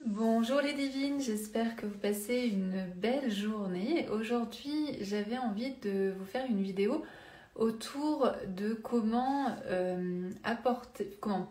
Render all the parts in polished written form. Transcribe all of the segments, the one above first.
Bonjour les divines, j'espère que vous passez une belle journée. Aujourd'hui, j'avais envie de vous faire une vidéo autour de comment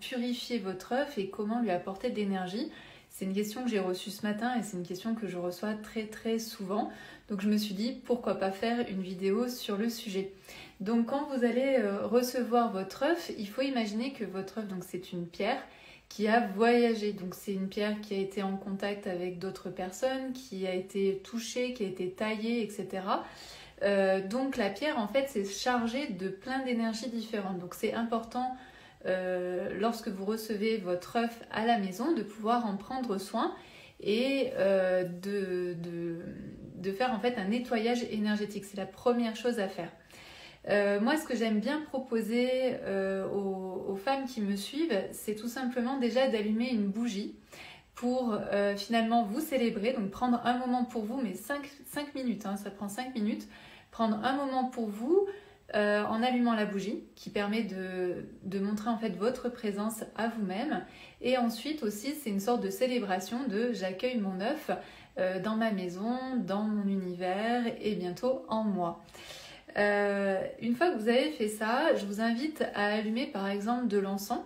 purifier votre œuf et comment lui apporter de l'énergie. C'est une question que j'ai reçue ce matin et c'est une question que je reçois très souvent. Donc je me suis dit pourquoi pas faire une vidéo sur le sujet. Donc quand vous allez recevoir votre œuf, il faut imaginer que votre œuf, donc c'est une pierre qui a voyagé. Donc c'est une pierre qui a été en contact avec d'autres personnes, qui a été touchée, qui a été taillée, etc. Donc la pierre, en fait, c'est chargé de plein d'énergies différentes. Donc c'est important, lorsque vous recevez votre œuf à la maison, de pouvoir en prendre soin et de faire en fait un nettoyage énergétique. C'est la première chose à faire. Moi, ce que j'aime bien proposer aux femmes qui me suivent, c'est tout simplement déjà d'allumer une bougie pour finalement vous célébrer. Donc prendre un moment pour vous, mais 5 minutes, hein, ça prend 5 minutes. Prendre un moment pour vous en allumant la bougie qui permet de montrer en fait votre présence à vous-même. Et ensuite aussi, c'est une sorte de célébration de j'accueille mon œuf dans ma maison, dans mon univers et bientôt en moi. Une fois que vous avez fait ça, je vous invite à allumer par exemple de l'encens.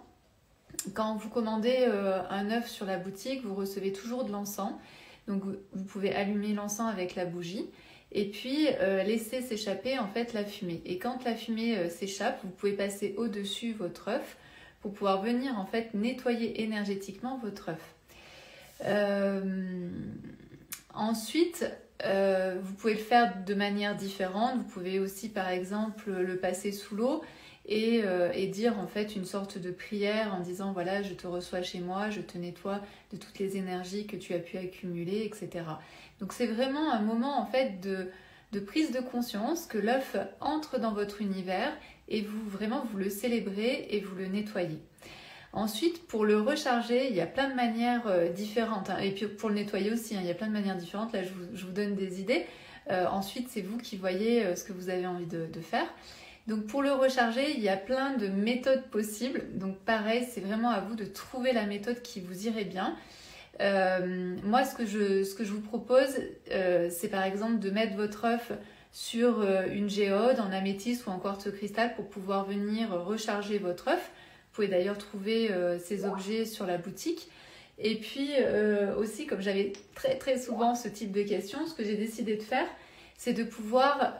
Quand vous commandez un œuf sur la boutique, vous recevez toujours de l'encens. Donc vous pouvez allumer l'encens avec la bougie et puis laisser s'échapper en fait la fumée. Et quand la fumée s'échappe, vous pouvez passer au-dessus votre œuf pour pouvoir venir en fait nettoyer énergétiquement votre œuf. Ensuite, vous pouvez le faire de manière différente. Vous pouvez aussi, par exemple, le passer sous l'eau et dire en fait une sorte de prière en disant voilà, je te reçois chez moi, je te nettoie de toutes les énergies que tu as pu accumuler, etc. Donc c'est vraiment un moment en fait de prise de conscience que l'œuf entre dans votre univers et vous le célébrez et vous le nettoyez. Ensuite, pour le recharger, il y a plein de manières différentes. Et puis pour le nettoyer aussi, il y a plein de manières différentes. Là, je vous donne des idées. Ensuite, c'est vous qui voyez ce que vous avez envie de faire. Donc pour le recharger, il y a plein de méthodes possibles. Donc pareil, c'est vraiment à vous de trouver la méthode qui vous irait bien. Moi, ce que je vous propose, c'est par exemple de mettre votre œuf sur une géode en améthyste ou en quartz cristal pour pouvoir venir recharger votre œuf. Vous pouvez d'ailleurs trouver ces objets sur la boutique. Et puis aussi, comme j'avais très souvent ce type de questions, ce que j'ai décidé de faire, c'est de pouvoir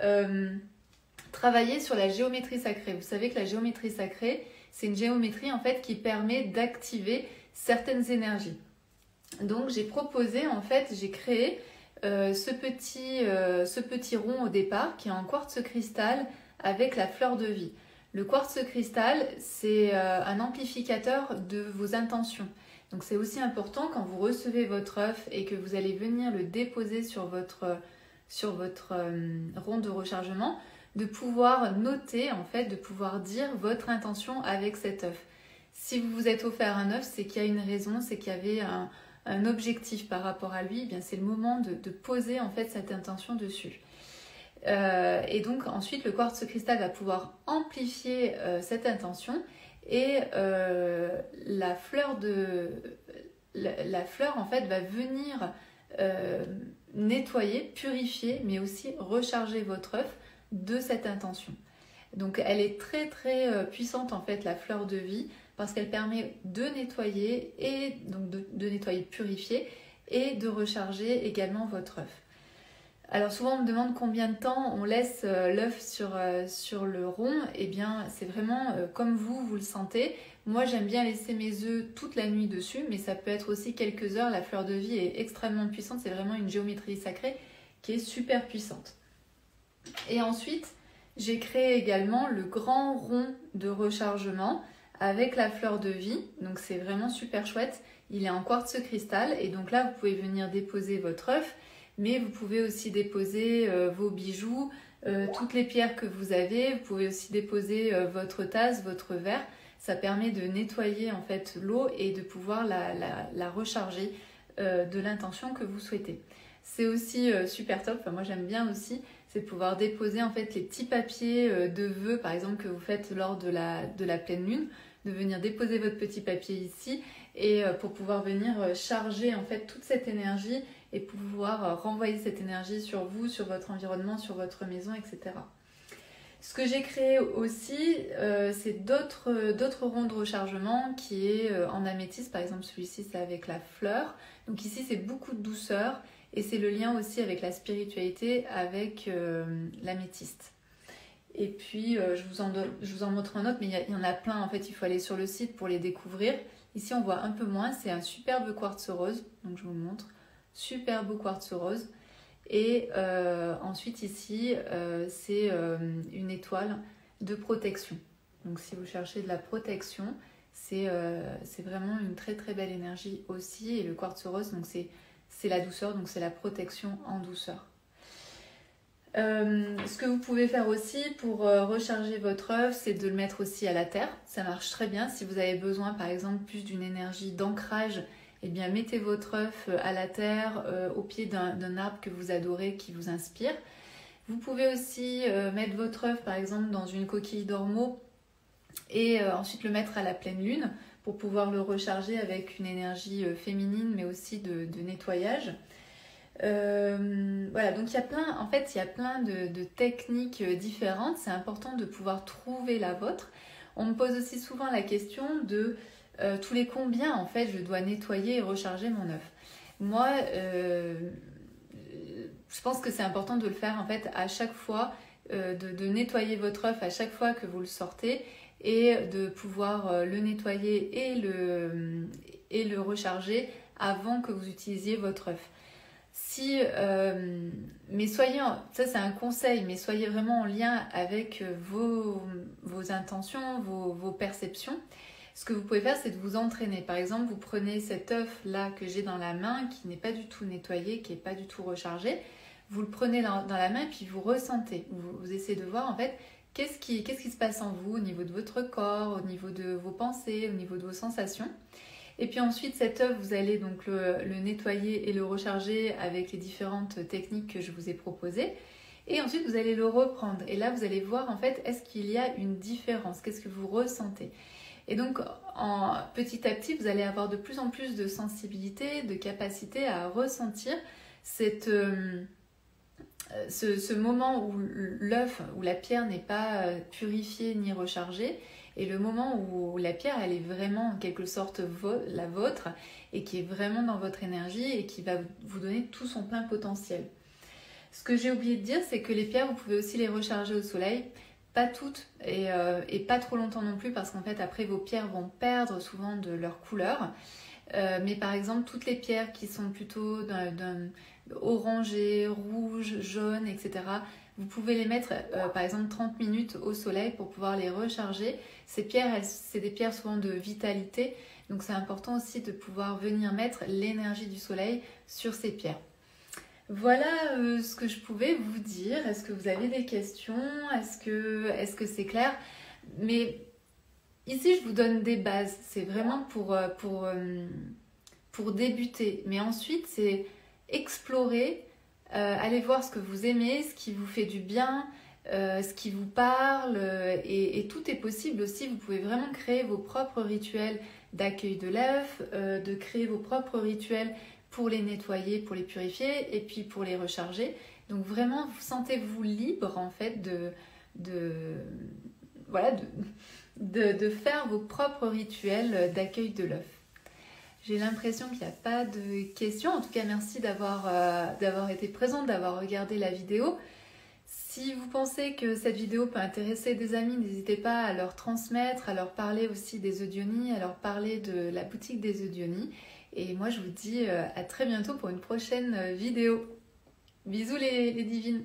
travailler sur la géométrie sacrée. Vous savez que la géométrie sacrée, c'est une géométrie en fait qui permet d'activer certaines énergies. Donc j'ai proposé, en fait, j'ai créé ce petit rond au départ qui est en quartz cristal avec la fleur de vie. Le quartz cristal, c'est un amplificateur de vos intentions. Donc c'est aussi important quand vous recevez votre œuf et que vous allez venir le déposer sur votre rond de rechargement, de pouvoir noter, en fait, de pouvoir dire votre intention avec cet œuf. Si vous vous êtes offert un œuf, c'est qu'il y a une raison, c'est qu'il y avait un objectif par rapport à lui. Eh bien, c'est le moment de poser en fait cette intention dessus. Et donc ensuite le quartz cristal va pouvoir amplifier cette intention et la fleur en fait va venir nettoyer, purifier mais aussi recharger votre œuf de cette intention. Donc elle est très puissante en fait, la fleur de vie, parce qu'elle permet de nettoyer et donc de nettoyer, purifier et de recharger également votre œuf. Alors souvent on me demande combien de temps on laisse l'œuf sur le rond. Eh bien c'est vraiment comme vous le sentez. Moi j'aime bien laisser mes œufs toute la nuit dessus, mais ça peut être aussi quelques heures. La fleur de vie est extrêmement puissante, c'est vraiment une géométrie sacrée qui est super puissante. Et ensuite j'ai créé également le grand rond de rechargement avec la fleur de vie. Donc c'est vraiment super chouette. Il est en quartz cristal et donc là vous pouvez venir déposer votre œuf. Mais vous pouvez aussi déposer vos bijoux, toutes les pierres que vous avez. Vous pouvez aussi déposer votre tasse, votre verre. Ça permet de nettoyer en fait l'eau et de pouvoir la recharger de l'intention que vous souhaitez. C'est aussi super top. Enfin, moi j'aime bien aussi, c'est de pouvoir déposer en fait les petits papiers de vœux, par exemple que vous faites lors de la pleine lune. de venir déposer votre petit papier ici et pour pouvoir venir charger en fait toute cette énergie et pouvoir renvoyer cette énergie sur vous, sur votre environnement, sur votre maison, etc. Ce que j'ai créé aussi, c'est d'autres ronds de rechargement qui est en améthyste. Par exemple, celui-ci, c'est avec la fleur. Donc ici, c'est beaucoup de douceur et c'est le lien aussi avec la spiritualité, avec l'améthyste. Et puis, je vous en montre un autre, mais il y en a plein. En fait, il faut aller sur le site pour les découvrir. Ici, on voit un peu moins. C'est un superbe quartz rose. Donc, je vous le montre. Superbe quartz rose. Et ensuite ici, c'est une étoile de protection. Donc si vous cherchez de la protection, c'est vraiment une très très belle énergie aussi. Et le quartz rose, donc c'est la douceur, donc c'est la protection en douceur. Ce que vous pouvez faire aussi pour recharger votre œuf, c'est de le mettre aussi à la terre. Ça marche très bien. Si vous avez besoin par exemple plus d'une énergie d'ancrage, eh bien, mettez votre œuf à la terre, au pied d'un arbre que vous adorez, qui vous inspire. Vous pouvez aussi mettre votre œuf, par exemple, dans une coquille d'ormeau et ensuite le mettre à la pleine lune pour pouvoir le recharger avec une énergie féminine, mais aussi de nettoyage. Voilà, donc il y a plein de techniques différentes. C'est important de pouvoir trouver la vôtre. On me pose aussi souvent la question de tous les combien en fait je dois nettoyer et recharger mon œuf. Moi, je pense que c'est important de le faire en fait à chaque fois, de nettoyer votre œuf à chaque fois que vous le sortez et de pouvoir le nettoyer et le recharger avant que vous utilisiez votre œuf. Mais soyez, ça c'est un conseil, mais soyez vraiment en lien avec vos intentions, vos perceptions. Ce que vous pouvez faire, c'est de vous entraîner. Par exemple, vous prenez cet œuf-là que j'ai dans la main, qui n'est pas du tout nettoyé, qui n'est pas du tout rechargé. Vous le prenez dans la main, puis vous ressentez. Vous essayez de voir, en fait, qu'est-ce qui se passe en vous, au niveau de votre corps, au niveau de vos pensées, au niveau de vos sensations. Et puis ensuite, cet œuf, vous allez donc le nettoyer et le recharger avec les différentes techniques que je vous ai proposées. Et ensuite, vous allez le reprendre. Et là, vous allez voir, en fait, est-ce qu'il y a une différence? Qu'est-ce que vous ressentez? Et donc, petit à petit, vous allez avoir de plus en plus de sensibilité, de capacité à ressentir ce moment où l'œuf, où la pierre n'est pas purifiée ni rechargée, et le moment où la pierre, elle est vraiment en quelque sorte la vôtre, et qui est vraiment dans votre énergie, et qui va vous donner tout son plein potentiel. Ce que j'ai oublié de dire, c'est que les pierres, vous pouvez aussi les recharger au soleil. Pas toutes et pas trop longtemps non plus parce qu'en fait après vos pierres vont perdre souvent de leur couleur. Mais par exemple toutes les pierres qui sont plutôt d'un orangé, rouge, jaune, etc. Vous pouvez les mettre par exemple 30 minutes au soleil pour pouvoir les recharger. Ces pierres, c'est des pierres souvent de vitalité. Donc c'est important aussi de pouvoir venir mettre l'énergie du soleil sur ces pierres. Voilà ce que je pouvais vous dire. Est-ce que vous avez des questions? Est-ce que c'est clair? Mais ici, je vous donne des bases. C'est vraiment pour débuter. Mais ensuite, c'est explorer, aller voir ce que vous aimez, ce qui vous fait du bien, ce qui vous parle. Et tout est possible aussi. Vous pouvez vraiment créer vos propres rituels d'accueil de l'œuf, de créer vos propres rituels pour les nettoyer, pour les purifier et puis pour les recharger. Donc vraiment, sentez-vous libre en fait de faire vos propres rituels d'accueil de l'œuf. J'ai l'impression qu'il n'y a pas de questions. En tout cas, merci d'avoir été présente, d'avoir regardé la vidéo. Si vous pensez que cette vidéo peut intéresser des amis, n'hésitez pas à leur transmettre, à leur parler aussi des œufs d'Ioni, à leur parler de la boutique des œufs d'Ioni. Et moi, je vous dis à très bientôt pour une prochaine vidéo. Bisous les divines!